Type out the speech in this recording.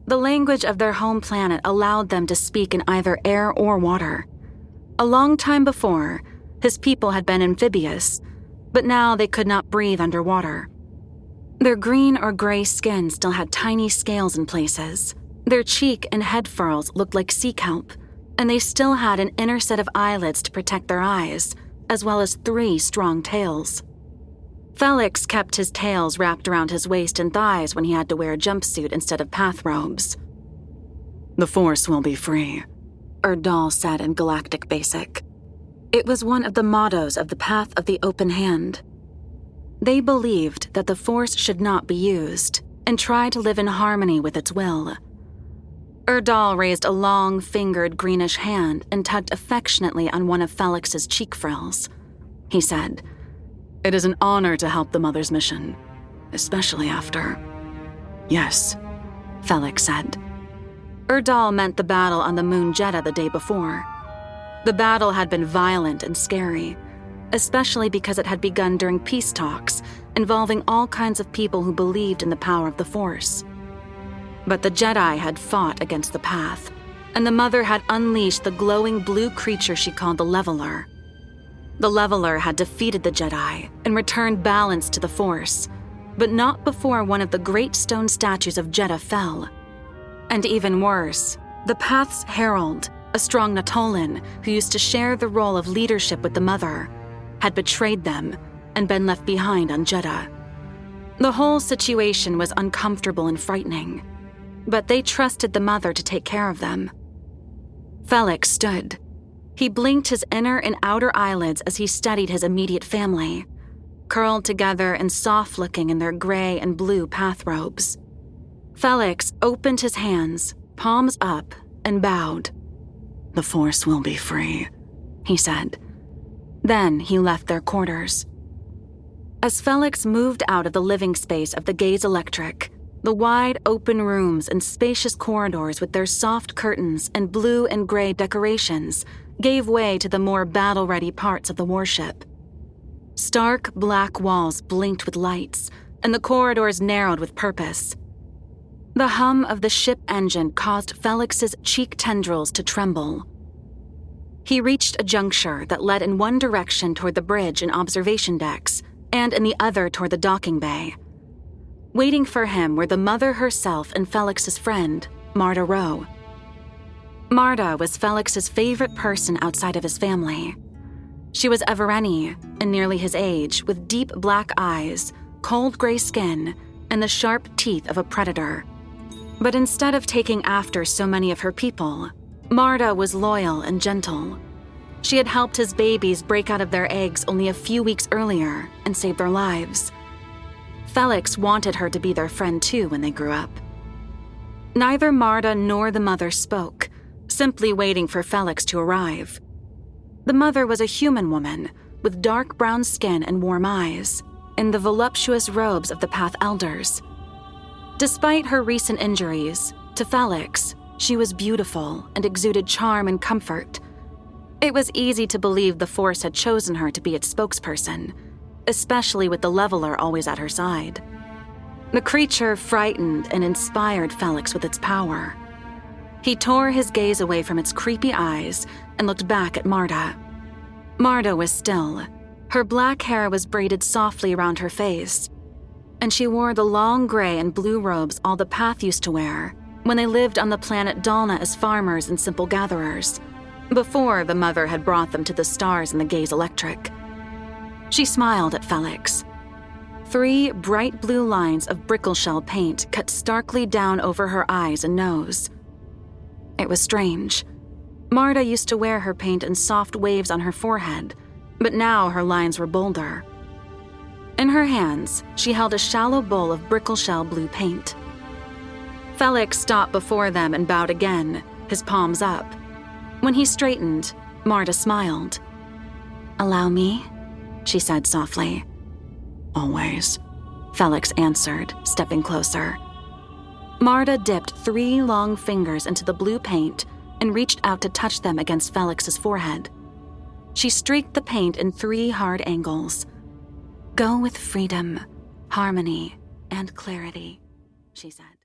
The language of their home planet allowed them to speak in either air or water. A long time before, his people had been amphibious, but now they could not breathe underwater. Their green or gray skin still had tiny scales in places. Their cheek and head furrows looked like sea kelp, and they still had an inner set of eyelids to protect their eyes, as well as 3 strong tails. Felix kept his tails wrapped around his waist and thighs when he had to wear a jumpsuit instead of pathrobes. "The Force will be free," Erdal said in Galactic Basic. It was one of the mottos of the Path of the Open Hand. They believed that the Force should not be used and try to live in harmony with its will. Erdal raised a long, fingered greenish hand and tugged affectionately on one of Felix's cheek frills. He said, "It is an honor to help the Mother's mission, especially after..." "Yes," Felix said. Erdal meant the battle on the moon Jeddah the day before. The battle had been violent and scary, especially because it had begun during peace talks involving all kinds of people who believed in the power of the Force. But the Jedi had fought against the Path, and the Mother had unleashed the glowing blue creature she called the Leveler. The Leveler had defeated the Jedi and returned balance to the Force, but not before one of the great stone statues of Jeddah fell. And even worse, the Path's herald, a strong Natolan who used to share the role of leadership with the Mother, had betrayed them and been left behind on Jeddah. The whole situation was uncomfortable and frightening, but they trusted the Mother to take care of them. Felix stood. He blinked his inner and outer eyelids as he studied his immediate family, curled together and soft-looking in their gray and blue pathrobes. Felix opened his hands, palms up, and bowed. "The Force will be free," he said. Then he left their quarters. As Felix moved out of the living space of the Gaze Electric, the wide open rooms and spacious corridors with their soft curtains and blue and gray decorations gave way to the more battle-ready parts of the warship. Stark black walls blinked with lights, and the corridors narrowed with purpose. The hum of the ship engine caused Felix's cheek tendrils to tremble. He reached a juncture that led in one direction toward the bridge and observation decks, and in the other toward the docking bay. Waiting for him were the Mother herself and Felix's friend, Marta Rowe. Marta was Felix's favorite person outside of his family. She was Evereni and nearly his age, with deep black eyes, cold gray skin, and the sharp teeth of a predator. But instead of taking after so many of her people, Marta was loyal and gentle. She had helped his babies break out of their eggs only a few weeks earlier and saved their lives. Felix wanted her to be their friend too when they grew up. Neither Marta nor the Mother spoke, simply waiting for Felix to arrive. The Mother was a human woman with dark brown skin and warm eyes, in the voluptuous robes of the Path Elders. Despite her recent injuries, to Felix, she was beautiful and exuded charm and comfort. It was easy to believe the Force had chosen her to be its spokesperson, especially with the Leveler always at her side. The creature frightened and inspired Felix with its power. He tore his gaze away from its creepy eyes and looked back at Marta. Marta was still. Her black hair was braided softly around her face, and she wore the long gray and blue robes all the Path used to wear when they lived on the planet Dalna as farmers and simple gatherers, before the Mother had brought them to the stars in the Gaze Electric. She smiled at Felix. 3 bright blue lines of brickleshell paint cut starkly down over her eyes and nose. It was strange. Marta used to wear her paint in soft waves on her forehead, but now her lines were bolder. In her hands, she held a shallow bowl of brickleshell blue paint. Felix stopped before them and bowed again, his palms up. When he straightened, Marta smiled. "Allow me?" she said softly. "Always," Felix answered, stepping closer. Marta dipped 3 long fingers into the blue paint and reached out to touch them against Felix's forehead. She streaked the paint in 3 hard angles. "Go with freedom, harmony, and clarity," she said.